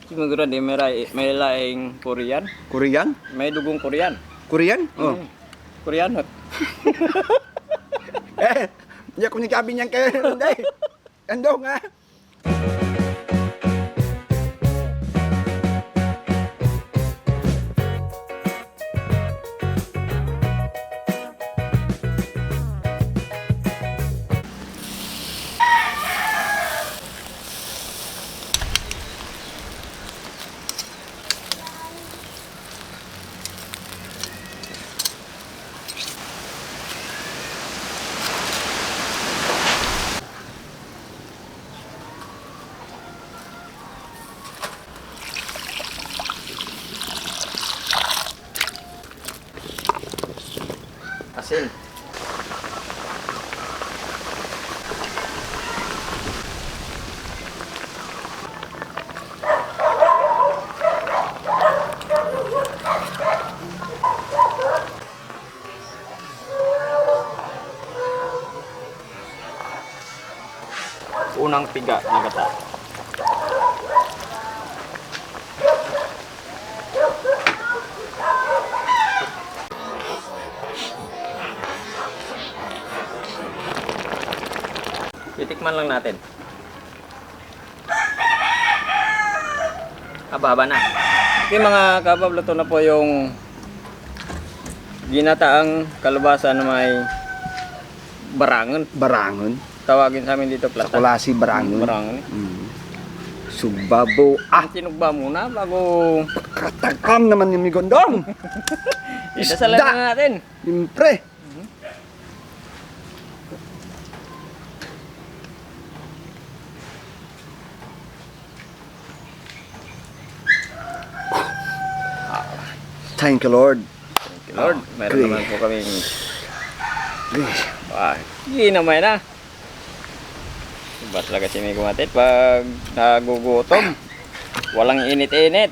Siguro di may laing Korean. Korean? May dugong Korean. Korean? Oh. Korean. Hindi ako nagsabi niyan kayo. Hindi. Ando nga. Asin. Unang piga na gata. Titikman lang natin. Haba-haba na. Okay mga kabab, luto na po yung ginataang kalabasa na may barangon. Barangon. Tawagin sa amin dito plata. Kulasi barangon. Barangon. Subabo. Tinugba muna bago Katakam naman yung migondong. idasalan na natin. Siyempre. Thank you, Lord. Thank you, Lord. Meron Okay. naman po kami. Ginamay na. Bas talaga si may kumatit pag nagugutom. Walang init-init.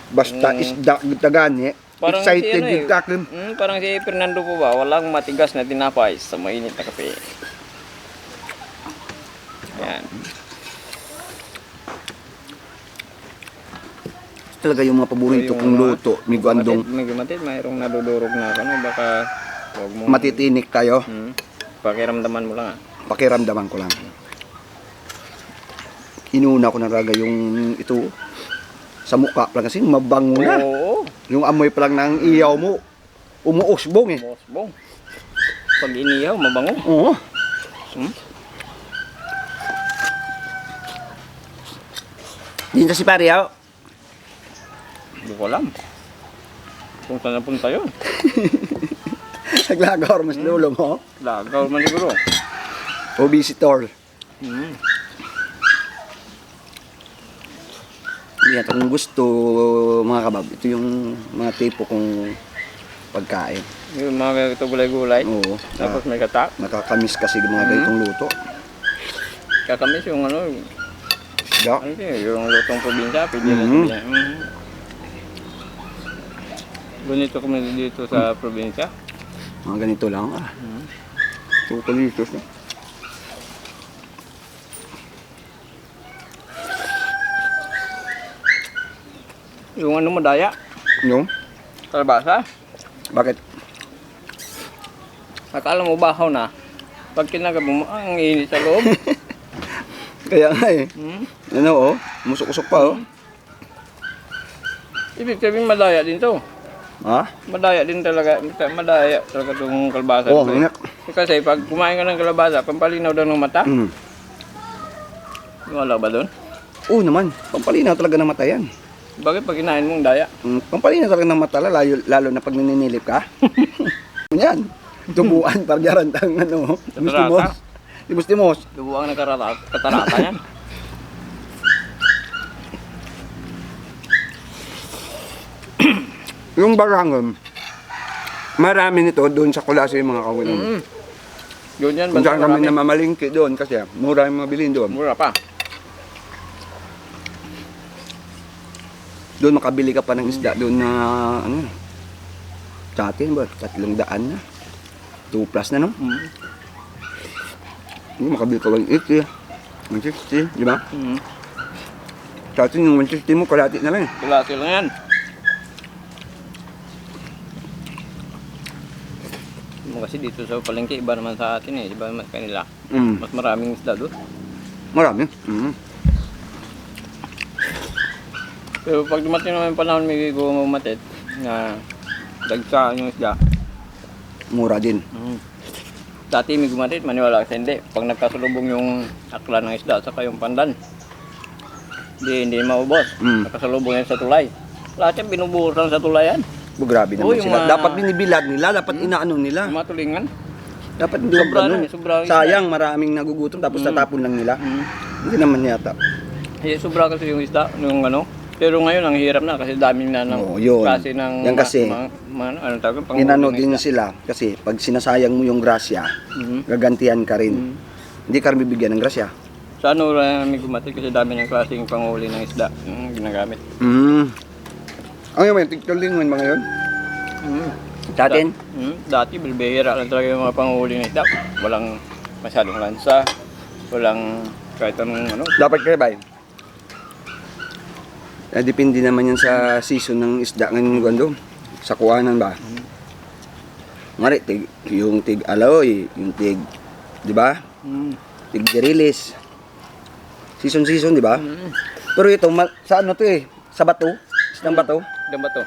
Basta isda dagan eh. Parang Excited si ano yung kakim. parang si Fernando po ba, walang matigas na tinapay sa mainit na kape. Yan. Talaga yung mga paborito Yung kong mga- luto. May guandong May gumatit, mayroong nadudurog na ano, baka wag mo matitinik tayo. pakiramdaman mo lang. Pakiramdaman ko lang. Inuna ko na raga yung ito sa mukha lang kasi mabango na. Oo. Yung amoy pa lang ng iyaw mo, umuusbong eh. Bosbong. Pag inihaw, mabango. Oo. Hmm? Dito si Pariaw. Hindi ko alam. Kung saan napunta yun. Naglagaw mas lulo mo. Lagaw man siguro. O visitor. Yan, kung gusto mga kabab, ito yung mga tipo kong pagkain. Yung mga ganito gulay-gulay. Oo. Tapos may katak. Nakakamiss kasi yung mga ganitong luto. Kakamis yung ano. Isda. Ano yun? Yung lutong probinsya. Pwede na Mhm. sabihin. Ganito kami dito sa probinsya. Mga ganito lang ah. Tutulitos na. Yung ano madaya. Yung? Kalabasa. Bakit? Akala mo bahaw na. Pag kinagab mo, ang init sa loob. Kaya nga eh. Ano oh, musok-usok pa oh. Ibig sabihin madaya din to. Ha? Madaya din talaga. Madaya talaga itong kalabasa. Oo, to, eh. ingat. Kasi pag kumain ka ng kalabasa, pampalinaw daw ng mata. Wala ba doon? Oo naman, pampalinaw talaga ng mata yan. Bakit pag kinain mong daya? Pampalinaw talaga ng mata, lalo na pag naninilip ka. Yan, tubuan, parjarantang ano, mustimos. Mustimos. Dubuang na katarata yan. Yung barangon, marami nito doon sa Kulasi mga kawilang. Yun yan, Kung saan kami marami. namamalingki doon kasi mura yung mga bilhin doon. Mura pa. Doon makabili ka pa ng isda doon na ano, sa atin ba, 300 na. 2 plus na no? Hindi makabili ka 180, 160, di ba? Sa atin yung 150 mo, kalahati na lang eh. Klase lang yan. Kasi dito sa palengke, iba naman sa atin eh. Iba naman kanila. Mm. Mas maraming isda doon. Marami. Mm. Pero pag dumating naman yung panahon may gumamatid na dagsaan yung isda. Mura din. Dati may gumatid, maniwala kasi hindi. Pag nagkasalubong yung akla ng isda saka yung pandan, hindi maubos. Nagkasalubong yan sa tulay. Lahat yan binubuhusan sa tulayan. Grabe naman yung sila. mga- Dapat binibilad nila, dapat inaano nila. Yung mga tulingan. Dapat hindi Sobra ganun. na, sobra yung Sayang, maraming nagugutom tapos tatapon lang nila. Hindi naman yata. Sobra kasi yung isda, yung ano. Pero ngayon ang hirap na kasi daming na ng Oo, yun. klase ng Yan kasi, anong tawag? Inano din sila kasi pag sinasayang mo yung grasya, gagantihan ka rin. Hindi ka rin bibigyan ng grasya. Sa ano may gumatid kasi dami ng klaseng panghuli ng isda yung ginagamit. Ang yung tigtulingon mga yun. Sa atin? Dati bilbihira lang talaga yung mga panghuli ng isda. Walang masyadong lansa, walang kahit anong ano. Dapat kayo ba? Depende naman yan sa season ng isda ngayon gundo. Sa kuhanan ba? Ngari, yung tig aloy, yung tig, di ba? Tig dirilis. Season, di ba? Pero ito, sa ano to eh? Sa bato? Isang bato? Ilan ba to?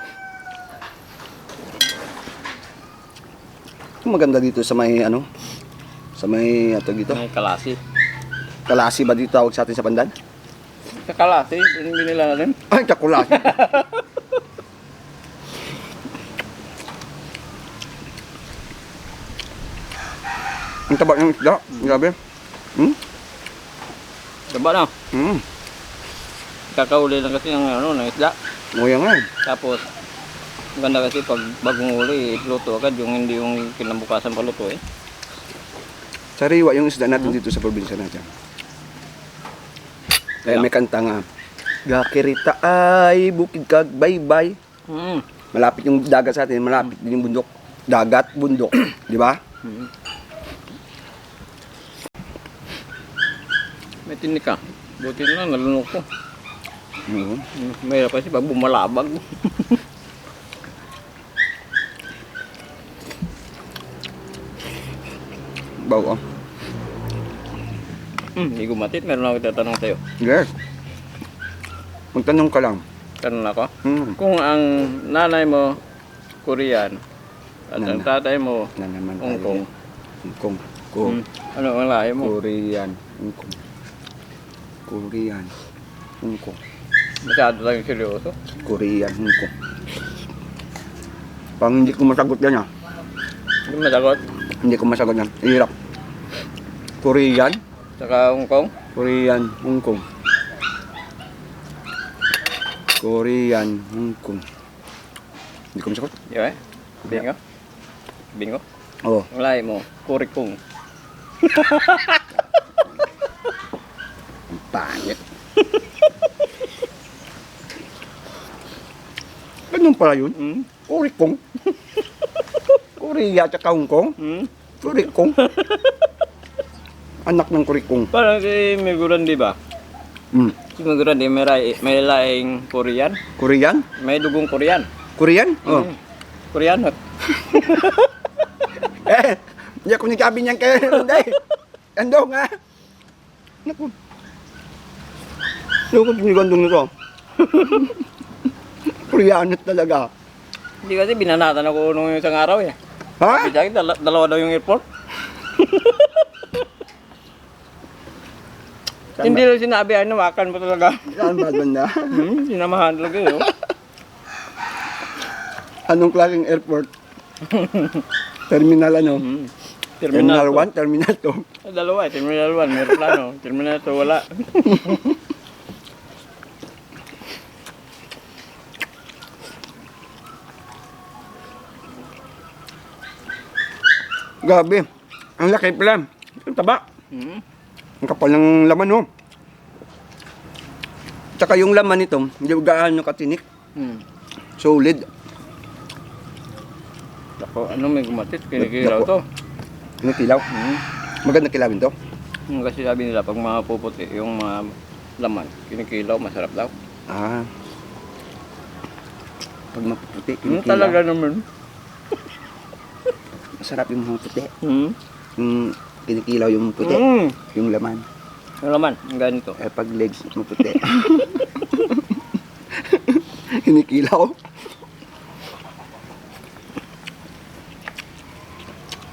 Ito maganda dito sa may ano? Sa may ato dito. May kalasi. Kalasi ba dito tawag sa atin sa Pandan? Sa kalasi, hindi nila natin. Ay, kakulasi. Ang taba ng isda. Grabe. Diba na? Mm. Kakauli lang kasi ng ano, ng isda. Nguya nga. Tapos, maganda kasi pag bagong uli, luto agad yung hindi yung kinabukasan pa luto eh. Sariwa yung isda natin dito sa probinsya natin. Kaya may kanta nga. Gakirita ay bukid kag baybay. Malapit yung dagat sa atin, malapit din yung bundok. Dagat, bundok. Di ba? May tinik ka. Buti na, nalunok ko. Oo. Mahirap kasi pag bumalabag. Bawa. Hindi gumatit, meron ako tatanong sa'yo. Yes. Magtanong ka lang. Tanong ako. Hmm. Kung ang nanay mo, Korean, at ang tatay mo, Na naman Hong Kong. Hong Kong. Ko. Ano ang lahi mo? Korean. Hong Kong. Korean. Hong Kong. Masyado lang yung seryoso. Korean. Hong Kong. Pang hindi ko masagot yan ah. Hindi masagot. Hindi ko masagot yan. Hirap. Korean. Saka Hong Kong. Korean. Hong Kong. Korean. Hong Kong. Hindi ko masagot. Di ba? Bingo? Bingo? Oo. Ang lahi mo, Kurikong. Ang pangit. Ganun pala yun. Kurikong. Korea at Hong Kong. Kurikong. Anak ng kurikong. Parang si Miguran, di ba? Si Miguran, di may laing Korean. Korean? May dugong Korean. Korean? Oh. Koreanot. Hindi ako nagsabi niyan kay Ronday. Ando nga. Naku. Hindi ako pinigandong nito. Koreanot talaga. Hindi kasi binanatan ako nung isang araw eh. Ha? Sabi sa akin, dalawa daw yung airport. Hindi lang sinabi, ay nawakan mo talaga. Saan ba banda? Sinamahan talaga yun. Anong klaseng airport? Terminal ano? Terminal 1, Terminal 2. Dalawa eh, Terminal 1, may plano. Terminal 2, wala. Gabi. Ang laki pala. Ang taba. Ang kapal ng laman, no? Tsaka yung laman nito, hindi gaano katinik. Solid. Ako, ano may gumatit, kinikilaw to. Ano kilaw? Maganda kilawin to. Kasi sabi nila, pag mga puputi, yung mga laman. Kinikilaw, masarap daw. Ah. Pag mapuputi, Hmm, kinikilaw. talaga naman. Masarap yung mga puti. Hmm. Yung kinikilaw yung puti. Hmm. Yung laman. Yung laman, ang ganito. Eh, pag legs, maputi. Kinikilaw.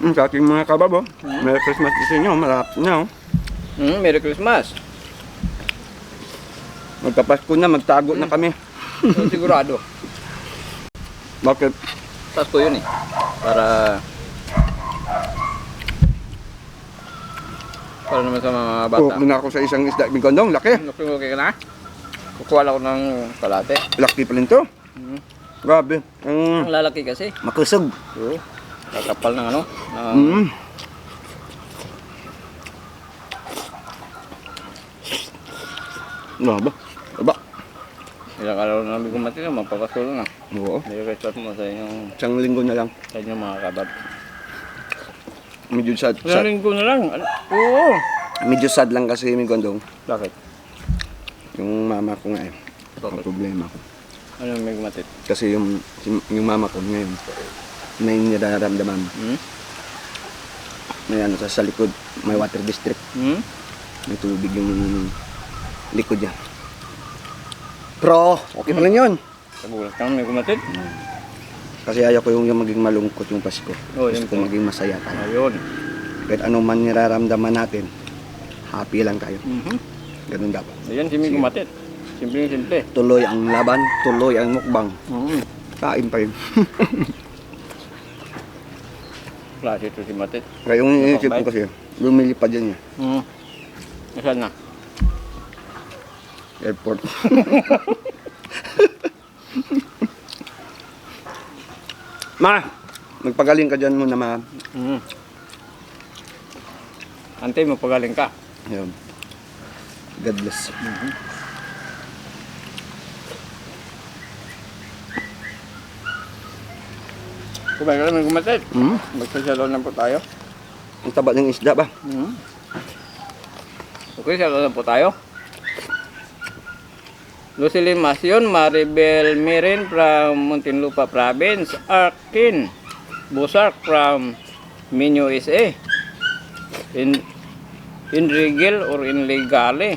Sa ating mga kabab, oh. Merry Christmas sa inyo. Malapit na, oh. Hmm, Merry Christmas. Magpapasko na, magtago na kami. Sigurado. Bakit? Pasko yun eh. Para naman sa mga bata. Kuha na ako sa isang isda. Bigondong, laki. Okay ka na? Kukuha lang ako ng kalate. Laki pa rin to. Hmm. Grabe. Ang lalaki kasi. Makusog. Oo. Kakapal ng ano. ng- Ano ba? Aba. Ilang araw na namin kumati na, magpapasko na. Oo. Merry Christmas mo sa inyong, Isang linggo na lang. mga kabab. Medyo sad. Ilang linggo na lang. Oo. Medyo sad lang kasi may gondong. Bakit? Yung mama ko nga eh. Bakit? Ang problema ko. Ano may gumatit? Kasi yung mama ko ngayon, may nararamdaman. Hmm? May ano sa likod, may water district. Hmm? May tubig yung likod niya. Pero, okay pa rin yun. Kagulat ka, may gumatit? Kasi ayaw ko yung maging malungkot yung Pasko. Oo, Gusto yun ko po. maging masaya tayo. Ayun. Kahit anong man niraramdaman natin, happy lang tayo. Mhm. Ganun dapat. Ayan, si may gumatit. Simple. Tuloy ang laban, tuloy ang mukbang. Mhm. Kain pa yun. Klase ito si Matit. Kaya yung iniisip ko kasi, bumili pa dyan niya. Mhm. Nasaan na? Airport. Ma! Magpagaling ka dyan muna, ma. Mhm. Ante, magpagaling ka. Yun. God bless. Kumain ka na, may gumatit. Hmm? Magsasalon na po tayo. Ang taba ng isda ba? Mhm. Okay, salon na po tayo. Lucilin Masyon, Maribel Mirin from Muntinlupa Province, Arkin Busark from Minyo SA, Inrigel or Inlegale,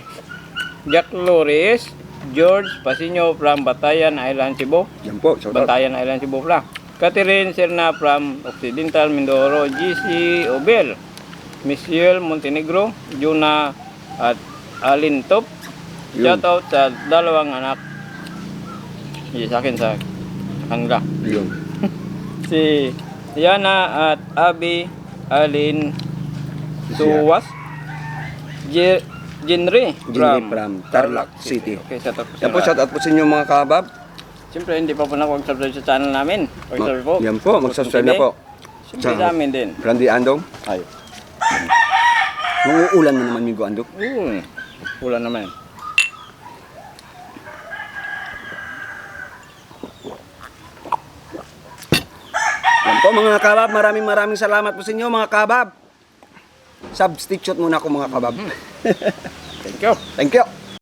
Jack Loris, George Pasinyo from Batayan Island, Cebu. Yan po, shout out. Batayan Island, Cebu pala. Catherine Serna from Occidental Mindoro, GC Obel, Michelle Montenegro, Juna at Alintop. Yun. Shout out sa dalawang anak. Sa akin sa kanila. Yun. Si Yana at Abi Alin Suwas. Jinri from Tarlac City. Okay, shout out po Yan po, shout out po sa inyo mga kabab. Siyempre, hindi pa po nakapag-subscribe sa channel namin. Pag-subscribe po. Yan po, mag-subscribe na po. Siyempre Sa- sa amin din. Randy Andong. Ay. Manguulan na naman Migo Andong. Ulan naman. Yan po mga kabab, maraming salamat po sa inyo mga kabab. Substitute muna ako mga kabab. Thank you. Thank you.